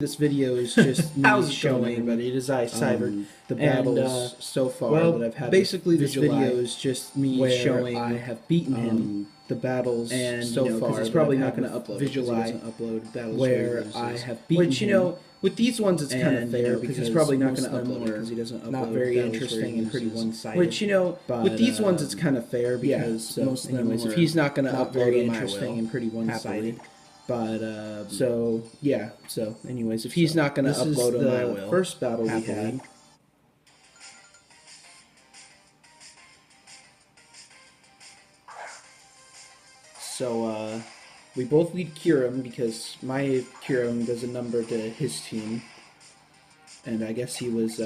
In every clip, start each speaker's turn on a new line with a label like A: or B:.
A: This video is just me
B: How's it
A: showing
B: going,
A: everybody. It is I, Cyber,
B: the battles
A: so far
B: well,
A: that I've had.
B: basically
A: this
B: Vizually,
A: video is just me
B: where
A: showing
B: I have beaten him
A: the battles
B: and
A: so far.
B: because he's
A: that
B: probably
A: I've
B: not
A: had
B: going to
A: with
B: upload
A: Vizually,
B: it, upload battles
A: where
B: I
A: I
B: have beaten
A: which
B: him.
A: with these ones it's kind of fair
B: because
A: because
B: he's probably not
A: most
B: going to
A: of them
B: upload it
A: were
B: because he doesn't upload
A: not very
B: battles
A: interesting and pretty
B: uses.
A: one-sided.
B: Which
A: with these ones it's
B: um,
A: kind of fair because
B: yeah,
A: most of them
B: anyways,
A: were
B: if he's not going to
A: not
B: upload
A: very
B: them,
A: interesting
B: I will,
A: and pretty one-sided.
B: happily.
A: But
B: So yeah. So anyways, if he's not going to
A: this is
B: upload them, I
A: the
B: will.
A: first battle we
B: happily.
A: had. So, we both lead Kyurem because my Kyurem does a number to his team. And I guess he was,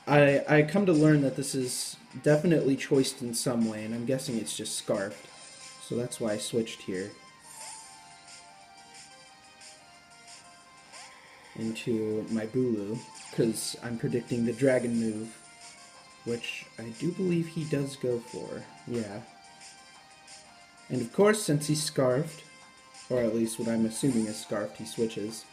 A: I come to learn that this is definitely choiced in some way, and I'm guessing it's just scarfed. So that's why I switched here. Into my Bulu, because I'm predicting the dragon move, which I do believe he does go for, yeah. And of course, since he's scarfed, or at least what I'm assuming is scarfed, he switches.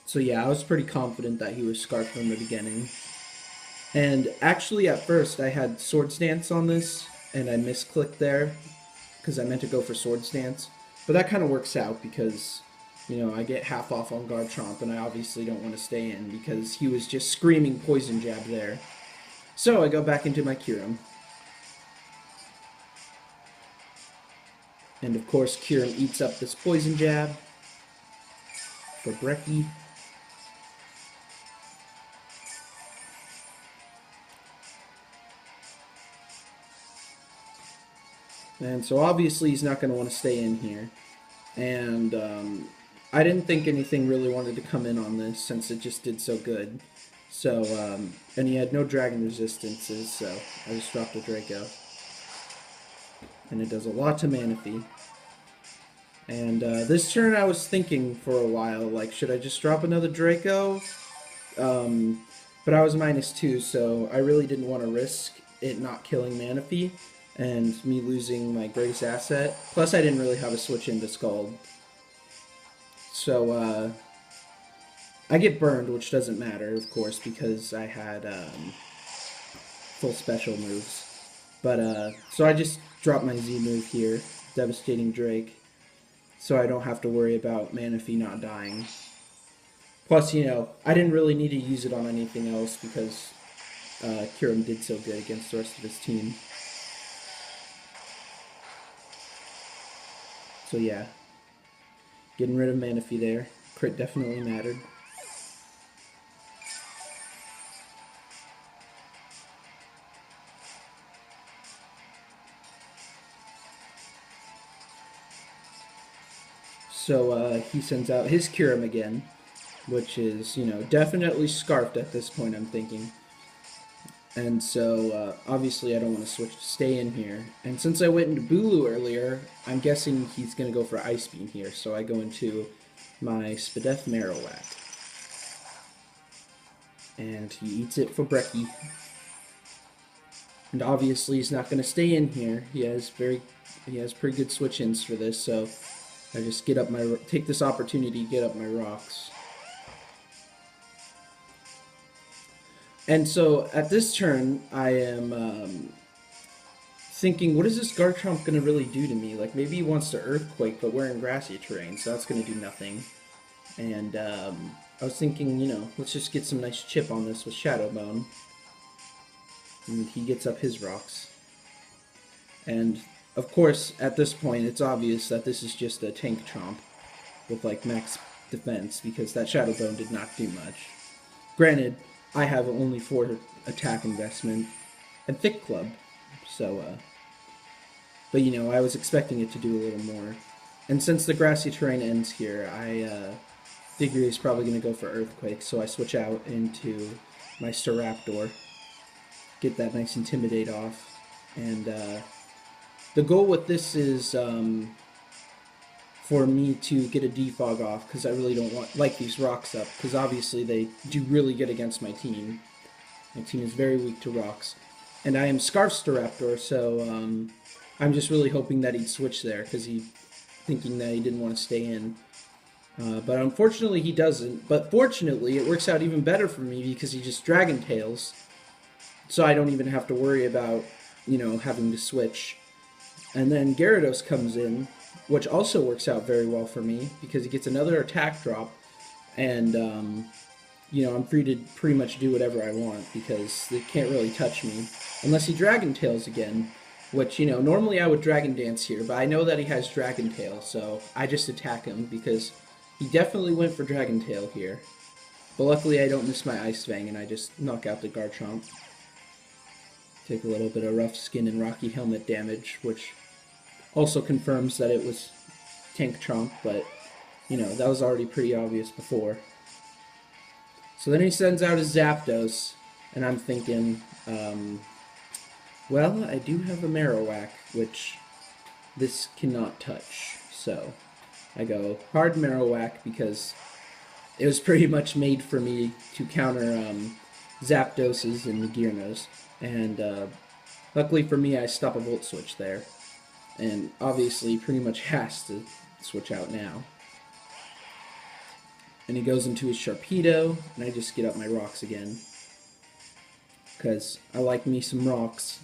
A: So yeah, I was pretty confident that he was scarfed from the beginning. And actually at first I had Swords Dance on this, and I misclicked there, because I meant to go for Swords Dance. But that kind of works out because, you know, I get half off on Garchomp, and I obviously don't want to stay in because he was just screaming Poison Jab there. So I go back into my Kyurem. And of course Kyurem eats up this Poison Jab for Brecci. And so obviously he's not going to want to stay in here. And I didn't think anything really wanted to come in on this since it just did so good. So, and he had no dragon resistances, so I just dropped a Draco. And it does a lot to Manaphy. And this turn I was thinking for a while, like, should I just drop another Draco? But I was -2, so I really didn't want to risk it not killing Manaphy and me losing my greatest asset. Plus I didn't really have a switch into Scald. So, I get burned, which doesn't matter, of course, because I had full special moves. But, so I just dropped my Z move here, Devastating Drake, so I don't have to worry about Manaphy not dying. Plus, you know, I didn't really need to use it on anything else because Kyurem did so good against the rest of his team. So yeah, getting rid of Manaphy there. Crit definitely mattered. So he sends out his Kyurem again, which is, you know, definitely scarfed at this point, I'm thinking. And so, obviously I don't want to switch to stay in here. And since I went into Bulu earlier, I'm guessing he's going to go for Ice Beam here. So I go into my Spadef Marowak. And he eats it for Brecci. And obviously he's not going to stay in here. He has pretty good switch-ins for this, so I just take this opportunity to get up my rocks. And so at this turn, I am thinking, what is this Garchomp going to really do to me? Like, maybe he wants to Earthquake, but we're in grassy terrain, so that's going to do nothing. And I was thinking, you know, let's just get some nice chip on this with Shadow Bone. And he gets up his rocks. And, of course, at this point, it's obvious that this is just a tank chomp with, like, max defense, because that Shadow Bone did not do much. Granted, I have only 4 attack investment and Thick Club, so, but you know, I was expecting it to do a little more. And since the grassy terrain ends here, I figure he's probably going to go for Earthquake, so I switch out into my Staraptor, get that nice Intimidate off, and the goal with this is for me to get a defog off, because I really don't like these rocks up, because obviously they do really good against my team. My team is very weak to rocks. And I am Scarf Staraptor, so I'm just really hoping that he'd switch there because thinking that he didn't want to stay in. But unfortunately he doesn't. But fortunately it works out even better for me because he just Dragon Tails. So I don't even have to worry about, having to switch. And then Gyarados comes in, which also works out very well for me because he gets another attack drop. And, I'm free to pretty much do whatever I want because they can't really touch me. Unless he Dragon Tails again, which, normally I would Dragon Dance here, but I know that he has Dragon Tail, so I just attack him because he definitely went for Dragon Tail here. But luckily I don't miss my Ice Fang and I just knock out the Garchomp. Take a little bit of rough skin and Rocky Helmet damage, which also confirms that it was Tank Chomp, but, that was already pretty obvious before. So then he sends out his Zapdos, and I'm thinking, well, I do have a Marowak, which this cannot touch. So I go hard Marowak because it was pretty much made for me to counter Zapdoses and Nagirnos. And luckily for me, I stop a Volt Switch there. And obviously pretty much has to switch out now. And he goes into his Sharpedo, and I just get up my rocks again. Because I like me some rocks.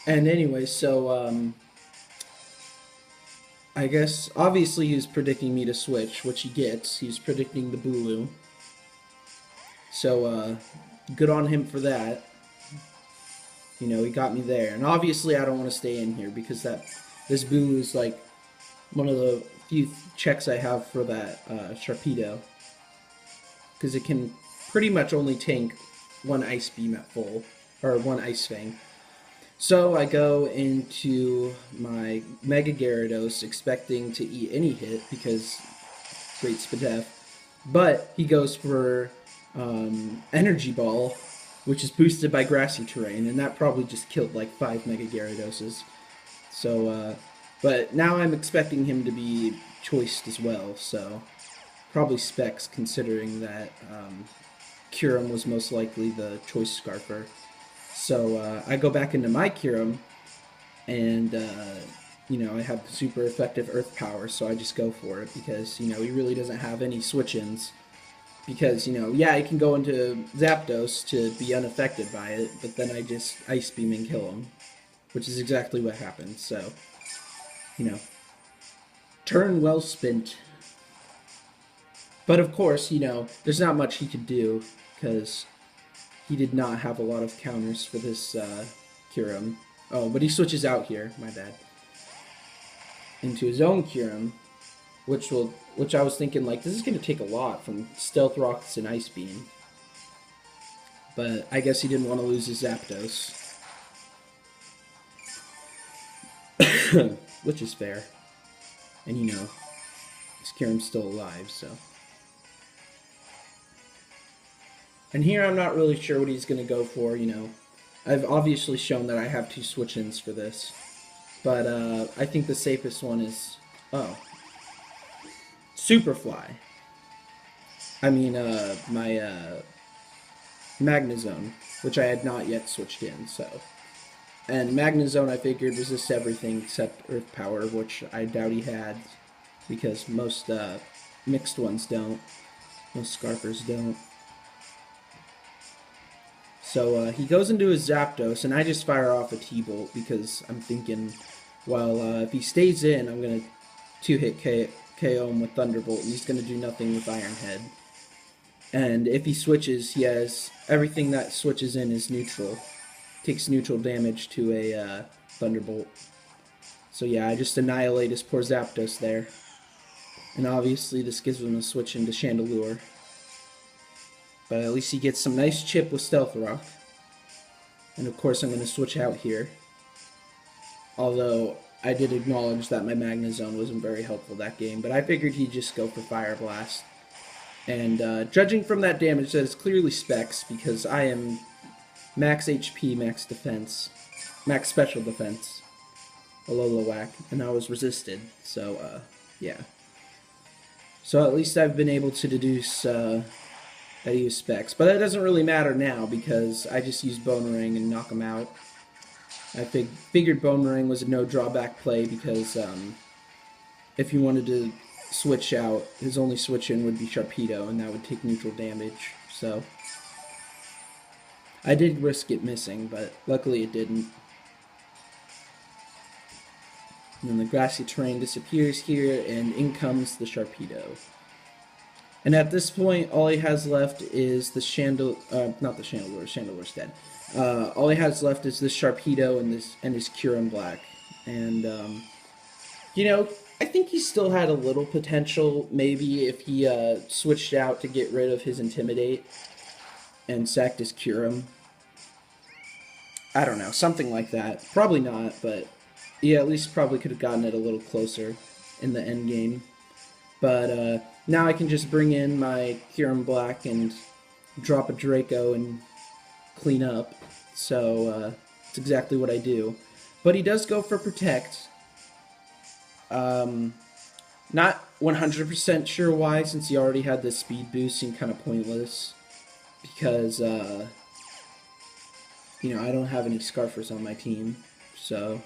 A: And anyway, so, I guess, obviously he was predicting me to switch, which he gets. He's predicting the Bulu. So, good on him for that. He got me there. And obviously I don't want to stay in here because this Bulu is like one of the few checks I have for that Sharpedo. Because it can pretty much only tank one Ice Beam at full, or one Ice Fang. So I go into my Mega Gyarados expecting to eat any hit because Great Spadef. But he goes for Energy Ball, which is boosted by Grassy Terrain, and that probably just killed like 5 Mega Gyaradoses. So, but now I'm expecting him to be choiced as well, so probably Specs considering that Kyurem was most likely the choice Scarfer. So I go back into my Kyurem, and I have super effective Earth Power, so I just go for it because he really doesn't have any switch-ins. Because, yeah, he can go into Zapdos to be unaffected by it, but then I just Ice Beam and kill him. Which is exactly what happened, so, turn well spent. But of course, there's not much he could do, because he did not have a lot of counters for this Kyurem. Oh, but he switches out here, my bad. Into his own Kyurem, which I was thinking, like, this is going to take a lot from Stealth Rocks and Ice Beam. But I guess he didn't want to lose his Zapdos. Which is fair. And his Kyurem's still alive, so. And here I'm not really sure what he's going to go for, I've obviously shown that I have 2 switch-ins for this. But I think the safest one is... Oh. Superfly. I mean, my Magnezone, which I had not yet switched in, so. And Magnezone, I figured, resists everything except Earth Power, which I doubt he had, because most mixed ones don't. Most Scarfers don't. So he goes into his Zapdos, and I just fire off a T-Bolt, because I'm thinking, well, if he stays in, I'm going to 2-hit KO him with Thunderbolt, and he's going to do nothing with Iron Head. And if he switches, he has everything that switches in is neutral. Takes neutral damage to a Thunderbolt. So yeah, I just annihilate his poor Zapdos there. And obviously this gives him a switch into Chandelure. But at least he gets some nice chip with Stealth Rock. And of course I'm going to switch out here. Although I did acknowledge that my Magnezone wasn't very helpful that game, but I figured he'd just go for Fire Blast. And judging from that damage, that is clearly Specs, because I am max HP, max defense, max special defense, Alola Whack, and I was resisted, so, yeah. So at least I've been able to deduce that he use specs. But that doesn't really matter now because I just use Bone Ring and knock him out. I figured Bone Ring was a no drawback play because if he wanted to switch out, his only switch in would be Sharpedo, and that would take neutral damage. So I did risk it missing, but luckily it didn't. And then the grassy terrain disappears here, and in comes the Sharpedo. And at this point, all he has left is the not the Chandelure. Chandelure's dead. All he has left is this Sharpedo and his kyurem-black. And you know, I think he still had a little potential. Maybe if he switched out to get rid of his Intimidate and sacked his Kyurem. I don't know, something like that. Probably not, but yeah, at least probably could have gotten it a little closer in the end game. But now I can just bring in my kyurem-black and drop a Draco and clean up. So it's exactly what I do. But he does go for Protect. Not 100% sure why, since he already had this speed boost, seemed kind of pointless. Because, you know, I don't have any Scarfers on my team, so...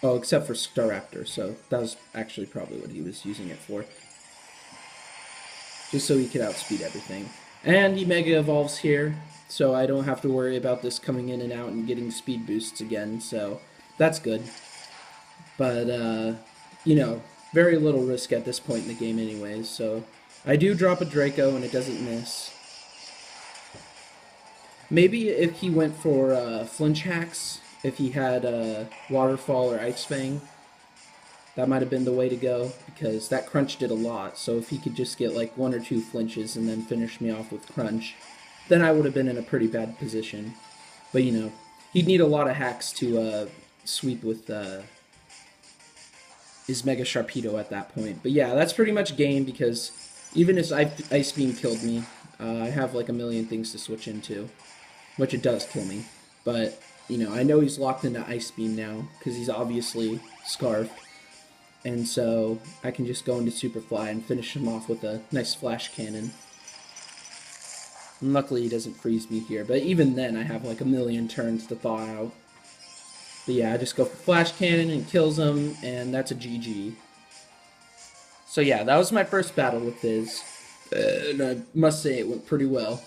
A: Oh, except for Staraptor, so that was actually probably what he was using it for. Just so he could outspeed everything. And he Mega Evolves here, so I don't have to worry about this coming in and out and getting speed boosts again, so that's good. But, you know, very little risk at this point in the game anyways, so I do drop a Draco and it doesn't miss. Maybe if he went for Flinch Hacks, if he had Waterfall or Ice Fang, that might have been the way to go, because that Crunch did a lot, so if he could just get like 1 or 2 flinches and then finish me off with Crunch, then I would have been in a pretty bad position. But, you know, he'd need a lot of hacks to sweep with his Mega Sharpedo at that point. But yeah, that's pretty much game, because even if Ice Beam killed me, I have like a million things to switch into, which it does kill me. But, you know, I know he's locked into Ice Beam now, because he's obviously Scarfed. And so I can just go into Super Fly and finish him off with a nice Flash Cannon. And luckily he doesn't freeze me here, but even then I have like a million turns to thaw out. But yeah, I just go for Flash Cannon and kills him, and that's a GG. So yeah, that was my first battle with Viz, and I must say it went pretty well.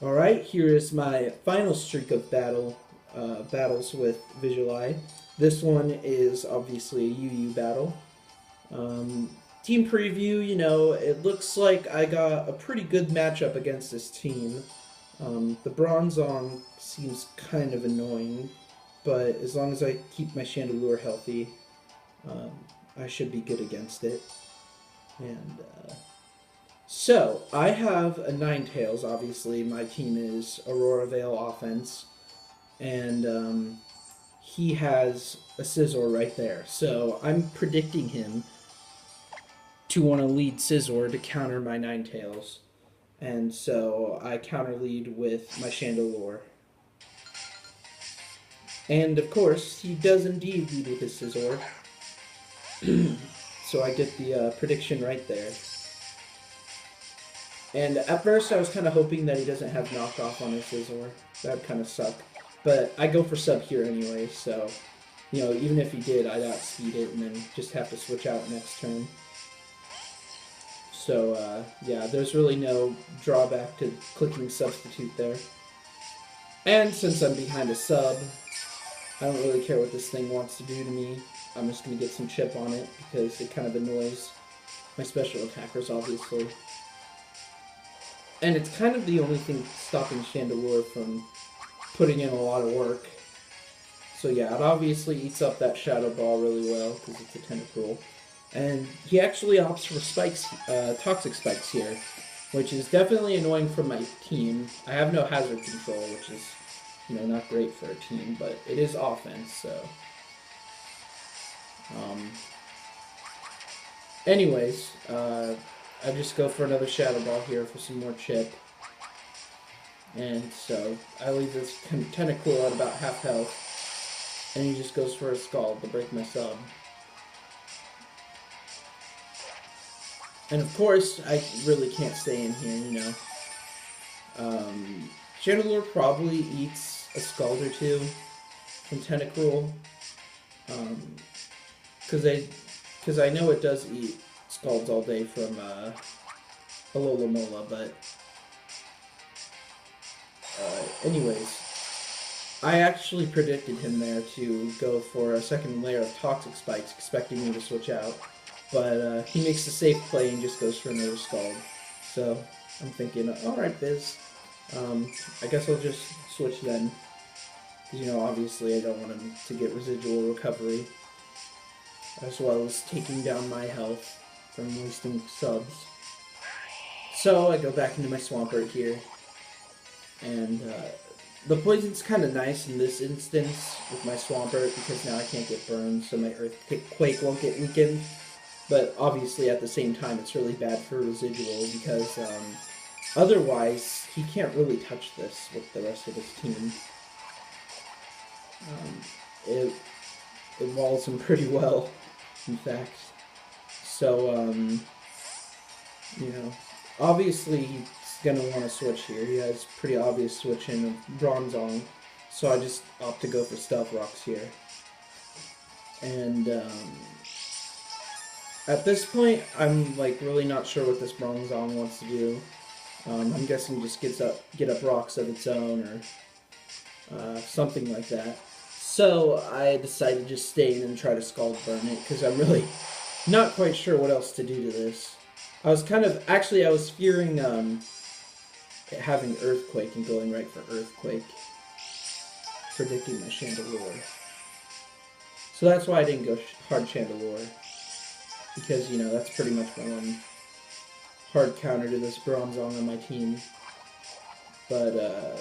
A: Alright, here is my final streak of battles with Vizually. This one is obviously a UU battle. Team preview, you know, it looks like I got a pretty good matchup against this team. The Bronzong seems kind of annoying, but as long as I keep my Chandelure healthy, I should be good against it. And so, I have a Ninetales, obviously. My team is Aurora Veil offense, and he has a Scizor right there. So I'm predicting him to want to lead Scizor to counter my Ninetales. And so I counter lead with my Chandelure. And of course, he does indeed lead with his Scizor. So I get the prediction right there. And at first I was kind of hoping that he doesn't have knockoff on his Scizor. That would kind of suck. But I go for sub here anyway, so, you know, even if he did, I'd outspeed it and then just have to switch out next turn. So, yeah, there's really no drawback to clicking substitute there. And since I'm behind a sub, I don't really care what this thing wants to do to me. I'm just going to get some chip on it because it kind of annoys my special attackers, obviously. And it's kind of the only thing stopping Chandelure from putting in a lot of work. So yeah, it obviously eats up that Shadow Ball really well, because it's a Tentacruel. And he actually opts for spikes, Toxic Spikes here, which is definitely annoying for my team. I have no hazard control, which is, you know, not great for a team, but it is offense, so... anyways, I just go for another Shadow Ball here for some more chip. And so I leave this Tentacruel at about half health, and he just goes for a Scald to break my sub. And of course, I really can't stay in here, you know. Chandelure probably eats a Scald or two from Tentacruel. Because I know it does eat Scalds all day from Alola-mola, but anyways, I actually predicted him there to go for a second layer of Toxic Spikes, expecting me to switch out, but he makes the safe play and just goes for another Scald. So I'm thinking, alright Biz, I guess I'll just switch then. You know, obviously I don't want him to get residual recovery, as well as taking down my health from wasting subs. So I go back into my Swampert here, and the poison's kind of nice in this instance with my Swampert because now I can't get burned, so my Earthquake won't get weakened. But obviously at the same time it's really bad for residual because otherwise he can't really touch this with the rest of his team. It walls him pretty well, in fact. So, you know, obviously he's going to want to switch here. He has pretty obvious switch in of Bronzong, so I just opt to go for Stealth Rocks here. And at this point, I'm like really not sure what this Bronzong wants to do. I'm guessing just get up rocks of its own or something like that. So I decided to just stay in and try to Scald Burn it, because I'm really not quite sure what else to do to this. I was fearing having Earthquake and going right for Earthquake, predicting my Chandelure. So that's why I didn't go hard Chandelure, because, you know, that's pretty much my one hard counter to this Bronzong on my team. But,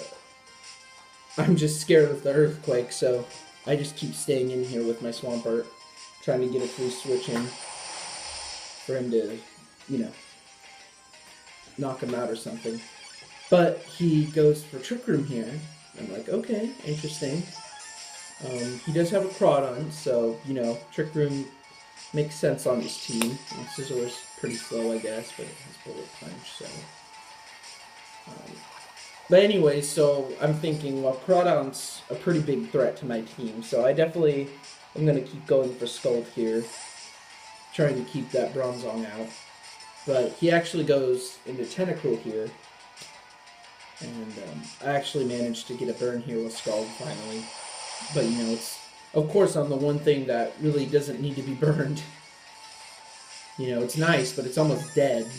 A: I'm just scared of the Earthquake, so I just keep staying in here with my Swampert, trying to get a free switch in for him to, you know, knock him out or something. But he goes for Trick Room here. I'm like, okay, interesting. He does have a Crawdon, so, you know, Trick Room makes sense on his team. And Scissor's pretty slow, I guess, but it has Bullet Punch, so... But anyway, so I'm thinking, well, Crawdon's a pretty big threat to my team, so I definitely am going to keep going for Scald here, trying to keep that Bronzong out. But he actually goes into Tentacruel here, and I actually managed to get a burn here with Scald finally. But, you know, it's, of course, on the one thing that really doesn't need to be burned. You know, it's nice, but it's almost dead.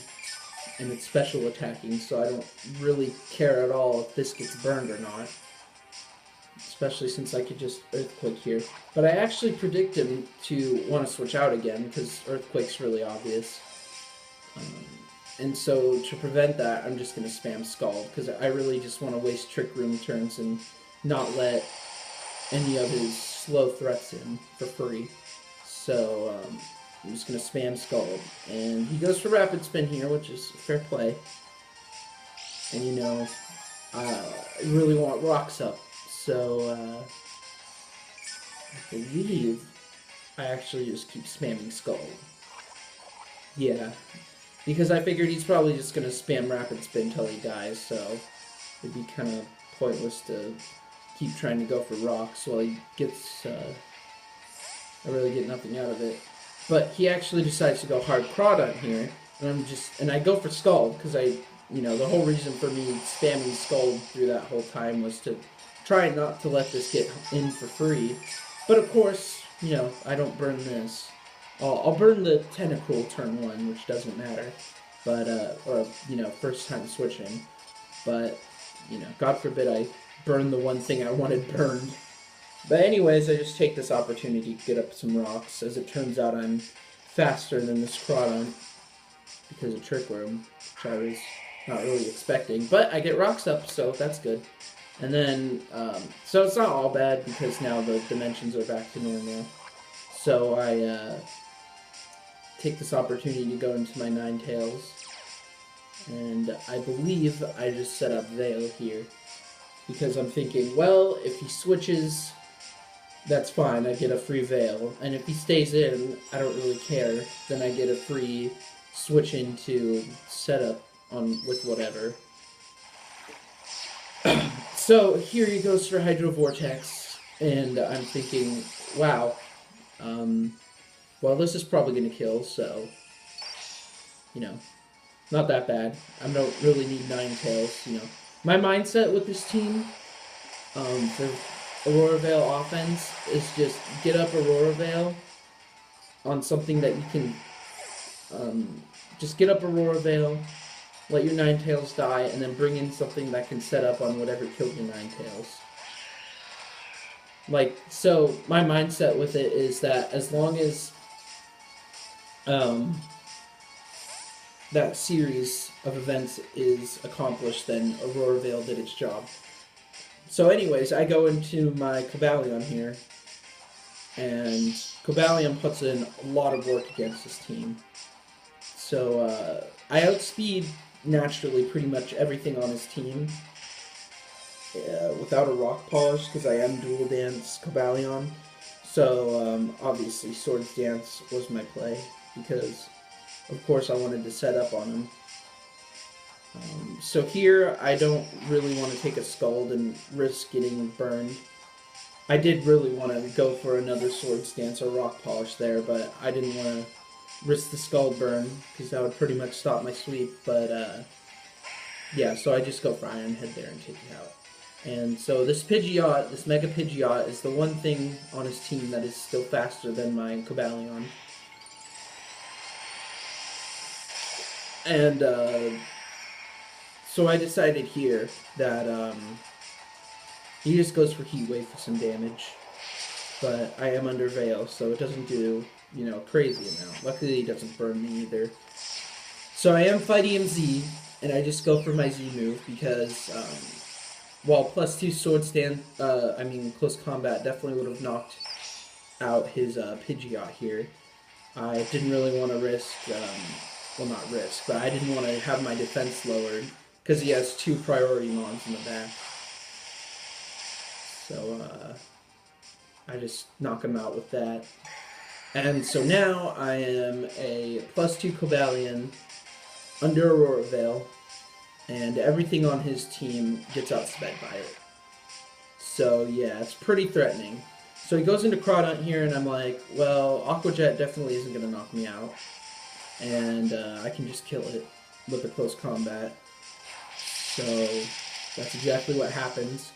A: And it's special attacking, so I don't really care at all if this gets burned or not. Especially since I could just Earthquake here. But I actually predict him to want to switch out again, because Earthquake's really obvious. And so, to prevent that, I'm just going to spam Scald, because I really just want to waste Trick Room turns and not let any of his slow threats in for free. So, I'm just going to spam Scald. And he goes for Rapid Spin here, which is fair play. And, you know, I really want Rocks up. So, I believe I actually just keep spamming Scald. Yeah. Because I figured he's probably just going to spam Rapid Spin until he dies, so it'd be kind of pointless to keep trying to go for Rocks while he gets, I really get nothing out of it. But he actually decides to go hard Crawdon here, and I go for Scald, because you know, the whole reason for me spamming Scald through that whole time was to try not to let this get in for free. But of course, you know, I don't burn this. I'll burn the Tentacruel turn 1, which doesn't matter, but, or, you know, first time switching. But, you know, God forbid I burn the one thing I wanted burned. But anyways, I just take this opportunity to get up some rocks. As it turns out, I'm faster than this Crawdon because of Trick Room, which I was not really expecting. But I get rocks up, so that's good. And then, so it's not all bad because now the dimensions are back to normal. So I take this opportunity to go into my Ninetales. And I believe I just set up Veil here. Because I'm thinking, well, if he switches, that's fine, I get a free Veil. And if he stays in, I don't really care. Then I get a free switch into setup on with whatever. So here he goes for Hydro Vortex, and I'm thinking, wow, well, this is probably going to kill, so, you know, not that bad. I don't really need Ninetales, you know. My mindset with this team for Aurora Veil offense is just get up Aurora Veil on something that you can, just get up Aurora Veil, let your Ninetales die, and then bring in something that can set up on whatever killed your Ninetales. Like, so my mindset with it is that as long as that series of events is accomplished, then Aurora Veil did its job. So anyways, I go into my Cobalion here, and Cobalion puts in a lot of work against this team. So I outspeed, naturally, pretty much everything on his team without a rock polish, because I am dual dance Cobalion. So obviously Swords Dance was my play, because of course I wanted to set up on him. So here I don't really want to take a Scald and risk getting burned. I did really want to go for another Swords Dance or rock polish there, but I didn't want to risk the Scald burn, because that would pretty much stop my sweep. But yeah, so I just go for Iron Head there and take it out. And so this Pidgeot, this Mega Pidgeot, is the one thing on his team that is still faster than my Cobalion. And so I decided here that he just goes for Heat Wave for some damage. But I am under Veil, so it doesn't do, you know, crazy amount. Luckily, he doesn't burn me either. So I am fighting him Z, and I just go for my Z move because while +2 Sword Stand, Close Combat definitely would have knocked out his Pidgeot here. I didn't really want to risk, well, not risk, but I didn't want to have my defense lowered because he has 2 priority mons in the back. So I just knock him out with that. And so now I am a +2 Cobalion under Aurora Veil, and everything on his team gets outsped by it. So yeah, it's pretty threatening. So he goes into Crawdaunt here, and I'm like, well, Aqua Jet definitely isn't going to knock me out. And I can just kill it with a close combat. So that's exactly what happens.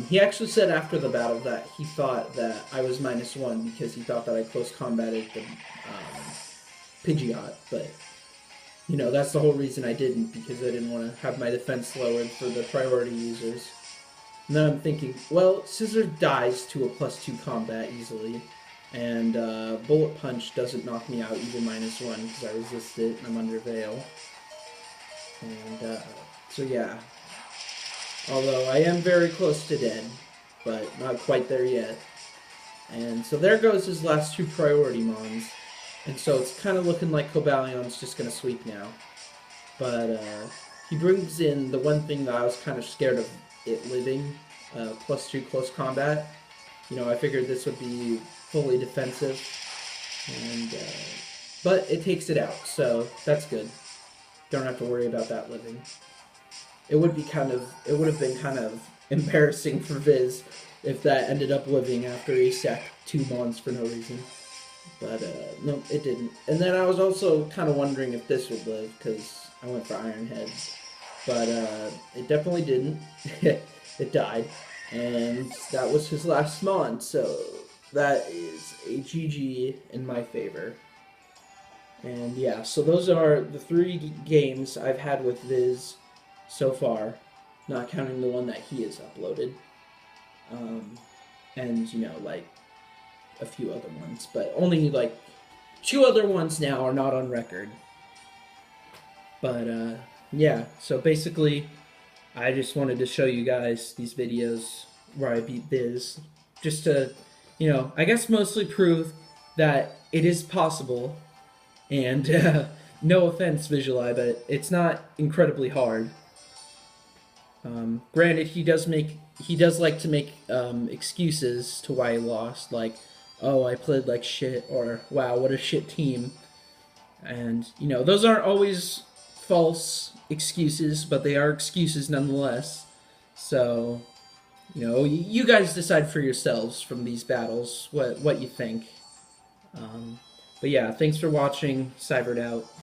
A: He actually said after the battle that he thought that I was -1 because he thought that I close combated the Pidgeot, but you know, that's the whole reason I didn't, because I didn't want to have my defense lowered for the priority users. And then I'm thinking, well, Scissor dies to a +2 combat easily, and Bullet Punch doesn't knock me out even -1 because I resist it and I'm under Veil. And so yeah. Although I am very close to dead, but not quite there yet. And so there goes his last 2 priority mons. And so it's kind of looking like Cobalion's just going to sweep now. But he brings in the one thing that I was kind of scared of it living, +2 close combat. You know, I figured this would be fully defensive. And but it takes it out, so that's good. Don't have to worry about that living. It would have been kind of embarrassing for Viz if that ended up living after he sacked 2 mons for no reason. But no, it didn't. And then I was also kind of wondering if this would live, because I went for Iron Head. But it definitely didn't. It died. And that was his last mon, so that is a GG in my favor. And yeah, so those are the 3 games I've had with Viz so far, not counting the one that he has uploaded. And, you know, like, a few other ones, but only, like, 2 other ones now are not on record. But, yeah, so basically, I just wanted to show you guys these videos where I beat Viz, just to, you know, I guess mostly prove that it is possible, and, no offense, Vizually, but it's not incredibly hard. Granted, he does like to make excuses to why he lost, like, oh, I played like shit, or wow, what a shit team. And, you know, those aren't always false excuses, but they are excuses nonetheless. So, you know, you guys decide for yourselves from these battles what you think. But yeah, thanks for watching. Cybered out.